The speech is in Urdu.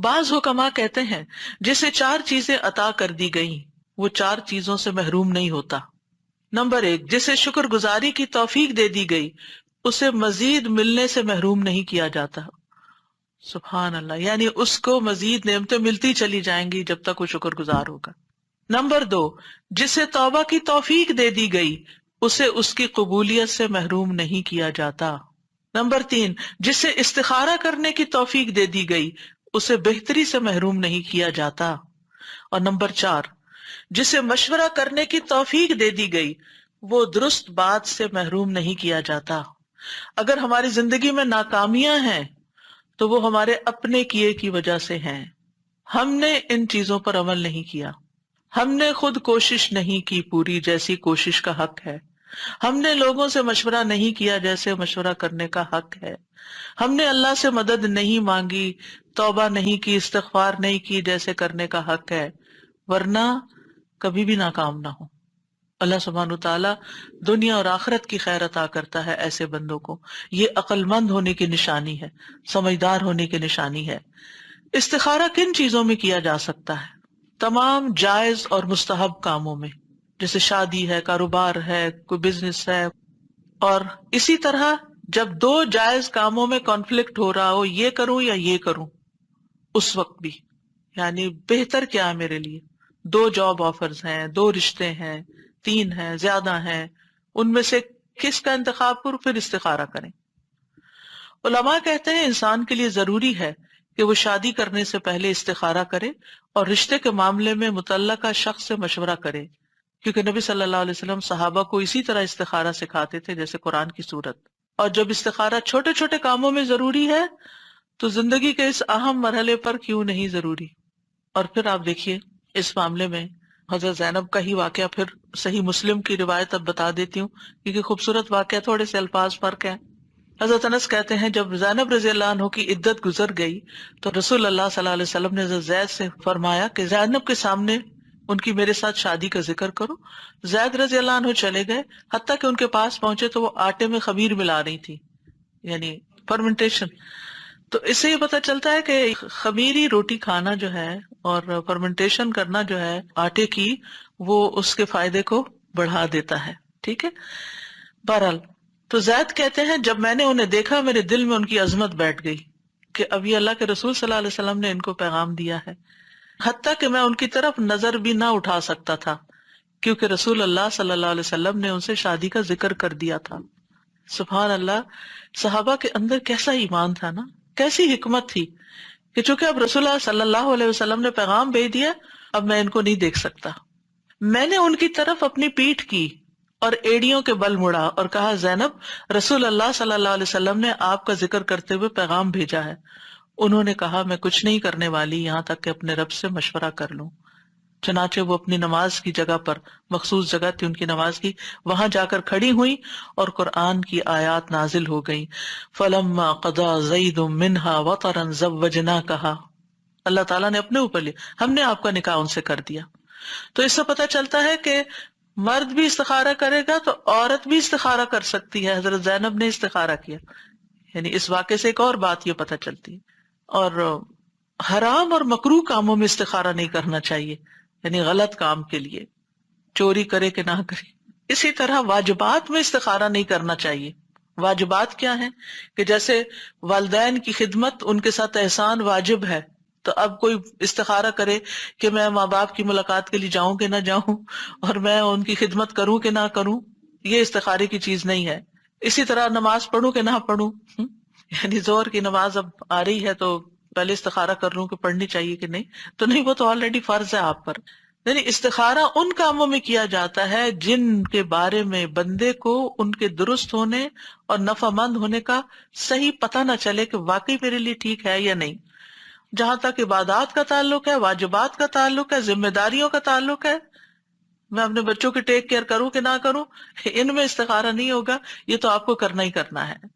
بعض حکما کہتے ہیں جسے چار چیزیں عطا کر دی گئیں وہ چار چیزوں سے محروم نہیں ہوتا۔ نمبر ایک، جسے شکر گزاری کی توفیق دے دی گئی اسے مزید ملنے سے محروم نہیں کیا جاتا۔ سبحان اللہ، یعنی اس کو مزید نعمتیں ملتی چلی جائیں گی جب تک وہ شکر گزار ہوگا۔ نمبر دو، جسے توبہ کی توفیق دے دی گئی اسے اس کی قبولیت سے محروم نہیں کیا جاتا۔ نمبر تین، جسے استخارہ کرنے کی توفیق دے دی گئی اسے بہتری سے محروم نہیں کیا جاتا۔ اور نمبر چار، جسے مشورہ کرنے کی توفیق دے دی گئی وہ درست بات سے محروم نہیں کیا جاتا۔ اگر ہماری زندگی میں ناکامیاں ہیں تو وہ ہمارے اپنے کیے کی وجہ سے ہیں۔ ہم نے ان چیزوں پر عمل نہیں کیا، ہم نے خود کوشش نہیں کی پوری جیسی کوشش کا حق ہے، ہم نے لوگوں سے مشورہ نہیں کیا جیسے مشورہ کرنے کا حق ہے، ہم نے اللہ سے مدد نہیں مانگی، توبہ نہیں کی، استغفار نہیں کی جیسے کرنے کا حق ہے، ورنہ کبھی بھی ناکام نہ ہو۔ اللہ سبحانہ وتعالی دنیا اور آخرت کی خیر عطا کرتا ہے ایسے بندوں کو۔ یہ عقل مند ہونے کی نشانی ہے، سمجھدار ہونے کی نشانی ہے۔ استخارہ کن چیزوں میں کیا جا سکتا ہے؟ تمام جائز اور مستحب کاموں میں، جیسے شادی ہے، کاروبار ہے، کوئی بزنس ہے۔ اور اسی طرح جب دو جائز کاموں میں کانفلکٹ ہو رہا ہو، یہ کروں یا یہ کروں، اس وقت بھی یعنی بہتر کیا ہے میرے لیے؟ دو جاب آفرز ہیں، دو رشتے ہیں، تین ہیں، زیادہ ہیں، ان میں سے کس کا انتخاب کروں؟ پھر استخارہ کریں۔ علماء کہتے ہیں انسان کے لیے ضروری ہے کہ وہ شادی کرنے سے پہلے استخارہ کرے اور رشتے کے معاملے میں متعلقہ شخص سے مشورہ کرے، کیونکہ نبی صلی اللہ علیہ وسلم صحابہ کو اسی طرح استخارہ سکھاتے تھے جیسے قرآن کی صورت۔ اور جب استخارہ چھوٹے چھوٹے کاموں میں ضروری ہے تو زندگی کے اس اہم مرحلے پر کیوں نہیں ضروری؟ اور پھر آپ دیکھیے اس معاملے میں حضرت زینب کا ہی واقعہ، پھر صحیح مسلم کی روایت اب بتا دیتی ہوں کیونکہ خوبصورت واقعہ، تھوڑے سے الفاظ فرق ہیں۔ حضرت انس کہتے ہیں جب زینب رضی اللہ عنہ کی عدت گزر گئی تو رسول اللہ صلی اللہ علیہ وسلم نے حضرت زید سے فرمایا کہ زینب کے سامنے ان کی میرے ساتھ شادی کا ذکر کرو۔ زید رضی اللہ عنہ چلے گئے، حتیٰ کہ ان کے پاس پہنچے تو وہ آٹے میں خمیر ملا رہی تھی، یعنی فرمنٹیشن۔ تو اس سے یہ پتہ چلتا ہے کہ خمیری روٹی کھانا جو ہے اور فرمنٹیشن کرنا جو ہے آٹے کی، وہ اس کے فائدے کو بڑھا دیتا ہے۔ ٹھیک ہے، بہرحال تو زید کہتے ہیں جب میں نے انہیں دیکھا میرے دل میں ان کی عظمت بیٹھ گئی کہ اب یہ اللہ کے رسول صلی اللہ علیہ وسلم نے ان کو پیغام دیا ہے، حتیٰ کہ میں ان کی طرف نظر بھی نہ اٹھا سکتا تھا کیونکہ رسول اللہ صلی اللہ علیہ وسلم نے ان سے شادی کا ذکر کر دیا تھا۔ سبحان اللہ، صحابہ کے اندر کیسا ایمان تھا نا، کیسی حکمت تھی کہ چونکہ اب رسول اللہ صلی اللہ علیہ وسلم نے پیغام بھیج دیا، اب میں ان کو نہیں دیکھ سکتا۔ میں نے ان کی طرف اپنی پیٹھ کی اور ایڑیوں کے بل مڑا اور کہا زینب، رسول اللہ صلی اللہ علیہ وسلم نے آپ کا ذکر کرتے ہوئے پیغام بھیجا ہے۔ انہوں نے کہا میں کچھ نہیں کرنے والی یہاں تک کہ اپنے رب سے مشورہ کر لوں۔ چنانچہ وہ اپنی نماز کی جگہ پر، مخصوص جگہ تھی ان کی نماز کی، وہاں جا کر کھڑی ہوئی اور قرآن کی آیات نازل ہو گئیں۔ فَلَمَّا قَضَى زَيْدٌ مِّنْهَا وَطَرًا زَوَّجْنَاكَهَا، اللہ تعالیٰ نے اپنے اوپر لیا، ہم نے آپ کا نکاح ان سے کر دیا۔ تو اس سے پتہ چلتا ہے کہ مرد بھی استخارہ کرے گا تو عورت بھی استخارہ کر سکتی ہے۔ حضرت زینب نے استخارہ کیا، یعنی اس واقعے سے ایک اور بات یہ پتہ چلتی ہے۔ اور حرام اور مکروہ کاموں میں استخارہ نہیں کرنا چاہیے، یعنی غلط کام کے لیے، چوری کرے کہ نہ کرے۔ اسی طرح واجبات میں استخارہ نہیں کرنا چاہیے۔ واجبات کیا ہیں کہ جیسے والدین کی خدمت، ان کے ساتھ احسان واجب ہے، تو اب کوئی استخارہ کرے کہ میں ماں باپ کی ملاقات کے لیے جاؤں کہ نہ جاؤں اور میں ان کی خدمت کروں کہ نہ کروں، یہ استخارے کی چیز نہیں ہے۔ اسی طرح نماز پڑھوں کہ نہ پڑھوں، یعنی ظہر کی نماز اب آ رہی ہے تو پہلے استخارہ کر لوں کہ پڑھنی چاہیے کہ نہیں، تو نہیں، وہ تو آلریڈی فرض ہے آپ پر۔ یعنی استخارہ ان کاموں میں کیا جاتا ہے جن کے بارے میں بندے کو ان کے درست ہونے اور نفع مند ہونے کا صحیح پتہ نہ چلے کہ واقعی میرے لیے ٹھیک ہے یا نہیں۔ جہاں تک عبادات کا تعلق ہے، واجبات کا تعلق ہے، ذمہ داریوں کا تعلق ہے، میں اپنے بچوں کی ٹیک کیئر کروں کہ نہ کروں، ان میں استخارہ نہیں ہوگا، یہ تو آپ کو کرنا ہی کرنا ہے۔